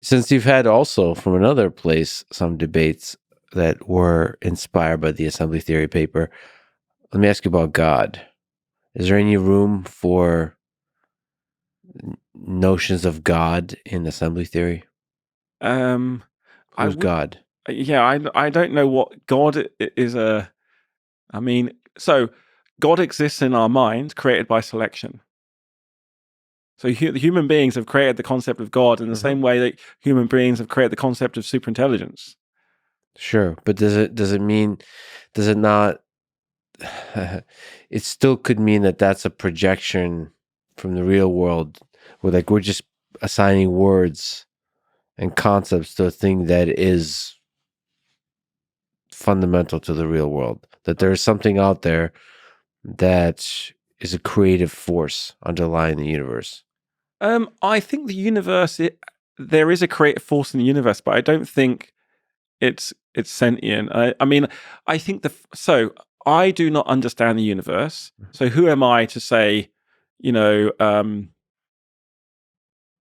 Since you've had also from another place some debates that were inspired by the assembly theory paper, let me ask you about God. Is there any room for notions of God in assembly theory? Um, I Who's would, God? yeah, I don't know what God is. I mean, so God exists in our minds, created by selection. So the human beings have created the concept of God in the same way that human beings have created the concept of superintelligence. Sure, but does it mean, does it not? It still could mean that that's a projection from the real world, where like we're just assigning words and concepts to a thing that is fundamental to the real world. That there is something out there that is a creative force underlying the universe. I think the universe, there is a creative force in the universe, but I don't think it's sentient. I mean, I think so I do not understand the universe. So who am I to say, you know,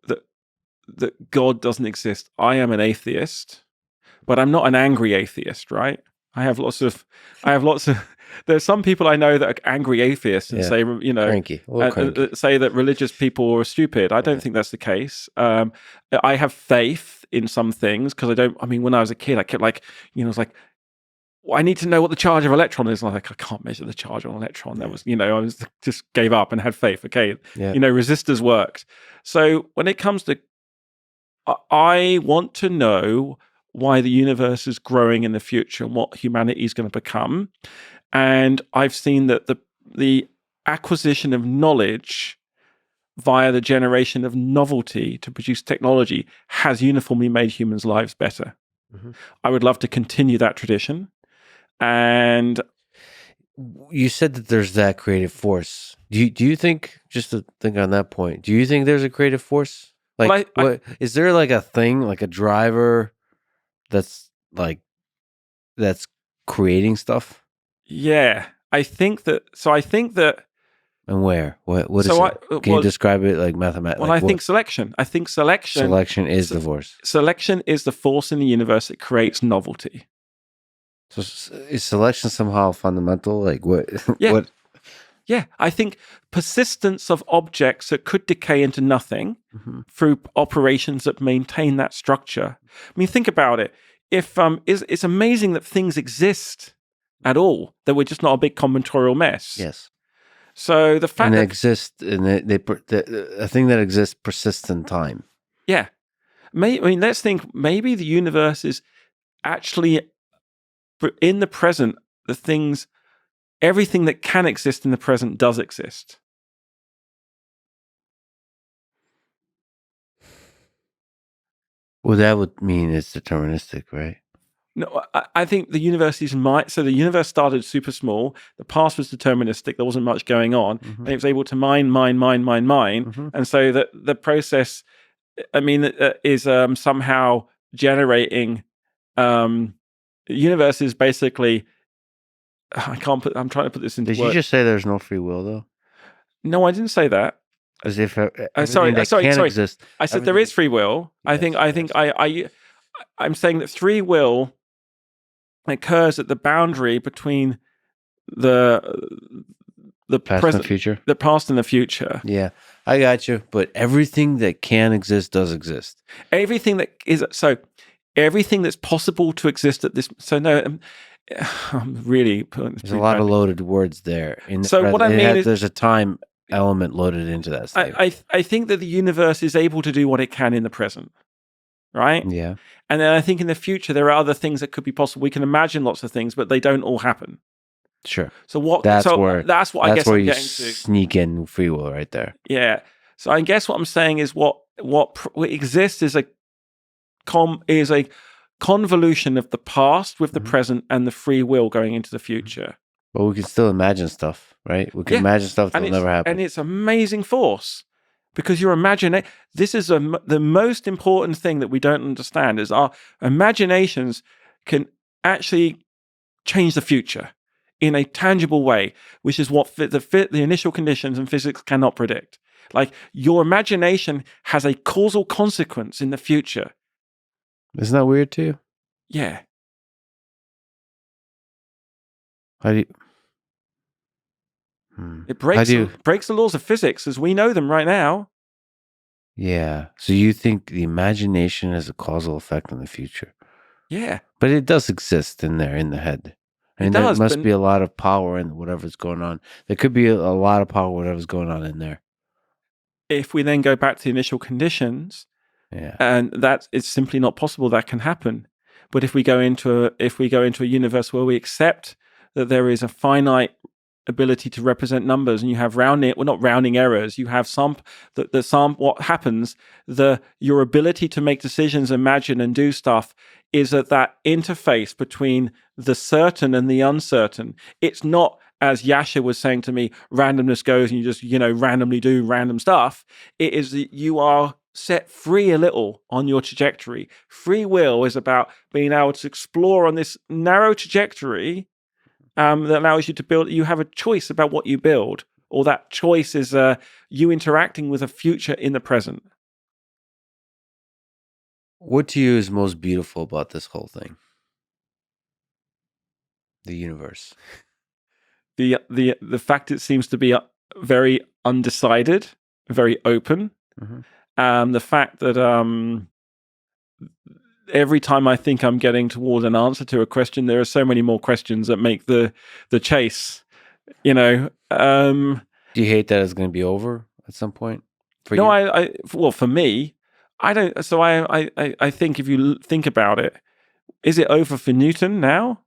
that God doesn't exist? I am an atheist, but I'm not an angry atheist, right? I have lots of, I have lots of. There's some people I know that are angry atheists and say, Cranky, a little cranky. say that religious people are stupid. I don't think that's the case. I have faith in some things because I don't. I mean, when I was a kid, I kept like, it's like, well, I need to know what the charge of an electron is. And I'm like, I can't measure the charge of an electron. That was, I was just gave up and had faith. Okay, resistors worked. So when it comes to, I want to know why the universe is growing in the future and what humanity is going to become. And I've seen that the acquisition of knowledge via the generation of novelty to produce technology has uniformly made humans' lives better. Mm-hmm. I would love to continue that tradition. And you said that there's that creative force. Do you think, just to think on that point, do you think there's a creative force? Like, is there like a thing, like a driver that's creating stuff? Yeah, I think that. And where? What is it? Can you describe it like mathematically? Well, I think selection. Selection is the force. Selection is the force in the universe that creates novelty. So is selection somehow fundamental? Like what? Yeah. What? Yeah, I think persistence of objects that could decay into nothing through operations that maintain that structure. I mean, think about it. If it's amazing that things exist at all, that we're just not a big combinatorial mess. Yes. So the fact that exist, and a thing that exists persists in time. Yeah. Let's think. Maybe the universe is actually in the present. Everything that can exist in the present does exist. Well, that would mean it's deterministic, right? No, I think the universe so the universe started super small. The past was deterministic. There wasn't much going on. And it was able to mine. And so that the process, is somehow generating, the universe is basically, I'm trying to put this into words. Did you just say there's no free will, though? No, I didn't say that. As if sorry. Exist, I said there is free will. Yes, I'm saying that free will occurs at the boundary between the past present, and the future. The past and the future. Yeah, I got you. But everything that can exist does exist. Everything that's possible to exist at this. So no. I'm really putting. There's a lot of loaded words there. What I mean is there's a time element loaded into that statement. I think that the universe is able to do what it can in the present, right? Yeah. And then I think in the future there are other things that could be possible. We can imagine lots of things, but they don't all happen. Sure. So what? That's what I guess I'm getting to. Sneak in free will right there. Yeah. So I guess what I'm saying is what exists is a convolution of the past with the present and the free will going into the future. But we can still imagine stuff, right? We can imagine stuff that will never happen. And it's amazing force because your imagination, this is the most important thing that we don't understand is our imaginations can actually change the future in a tangible way, which is what the initial conditions and physics cannot predict. Like your imagination has a causal consequence in the future. Isn't that weird to you? Yeah. How do you? It How do you? breaks the laws of physics as we know them right now. Yeah. So you think the imagination has a causal effect on the future? Yeah, But it does exist in there in the head. I it mean, there does. must But be a lot of power in whatever's going on. There could be a lot of power whatever's going on in there. if we then go back to the initial conditions, Yeah. and that it's simply not possible that can happen. But if we go into a universe where we accept that there is a finite ability to represent numbers, and you have not rounding errors, you have what happens, your ability to make decisions, imagine and do stuff is at that interface between the certain and the uncertain. It's not, as Yasha was saying to me, randomness goes and you just randomly do random stuff. It is that you are set free a little on your trajectory. Free will is about being able to explore on this narrow trajectory that allows you to build. You have a choice about what you build, or that choice is you interacting with a future in the present. What to you is most beautiful about this whole thing? The universe. The fact it seems to be very undecided, very open. The fact that every time I think I'm getting towards an answer to a question, there are so many more questions that make the chase. Do you hate that it's going to be over at some point? For No, you? well, for me, I don't. So I think if you think about it, is it over for Newton now?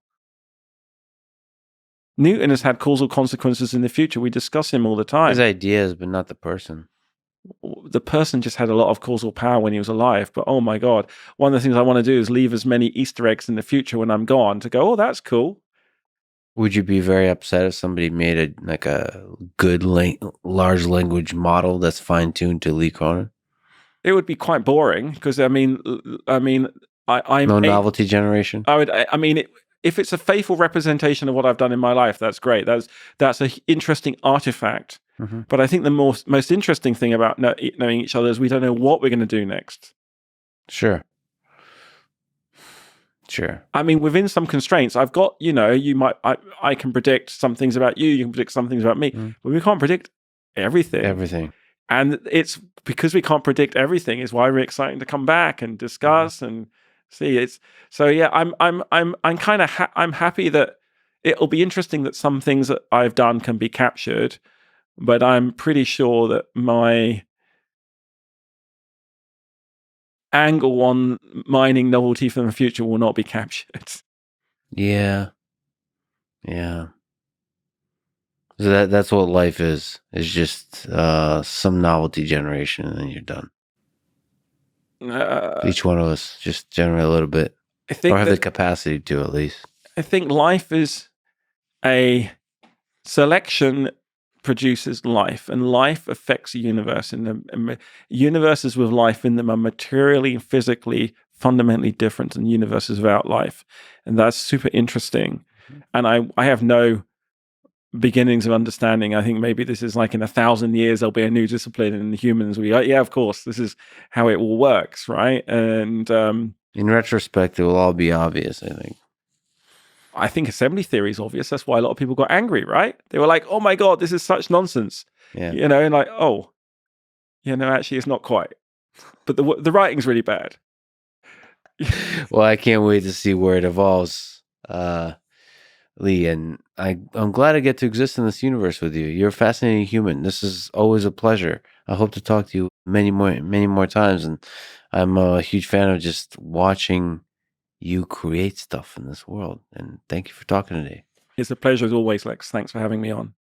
Newton has had causal consequences in the future. We discuss him all the time. His ideas, but not the person. The person just had a lot of causal power when he was alive. But oh my God, one of the things I want to do is leave as many Easter eggs in the future when I'm gone to go, oh, that's cool. Would you be very upset if somebody made a good large language model that's fine tuned to Lee Cronin? It would be quite boring because I'm No novelty generation. if it's a faithful representation of what I've done in my life, that's great. That's an interesting artifact. But I think the most interesting thing about knowing each other is we don't know what we're going to do next. Sure. I mean, within some constraints, I've got, I can predict some things about you can predict some things about me, but we can't predict everything. Everything. And it's because we can't predict everything is why we're excited to come back and discuss and see. It's so yeah. I'm kind of I'm happy that it'll be interesting that some things that I've done can be captured, but I'm pretty sure that my angle on mining novelty from the future will not be captured. Yeah. So that's what life is. It's just some novelty generation, and then you're done. Each one of us just generate a little bit, or have the capacity to, at least. I think life is a selection produces life, and life affects the universe. And the universes with life in them are materially and physically fundamentally different than universes without life, and that's super interesting. And I have no beginnings of understanding. I think maybe this is like in 1,000 years there'll be a new discipline and humans will be like, yeah, of course, this is how it all works, right? And in retrospect, it will all be obvious, I think. assembly theory is obvious. That's why a lot of people got angry, right? They were like, oh my God, this is such nonsense. Yeah. And like, oh, actually it's not quite. But the writing's really bad. Well, I can't wait to see where it evolves, Lee, and I'm glad I get to exist in this universe with you. You're a fascinating human. This is always a pleasure. I hope to talk to you many more times, and I'm a huge fan of just watching you create stuff in this world. And thank you for talking today. It's a pleasure as always, Lex. Thanks for having me on.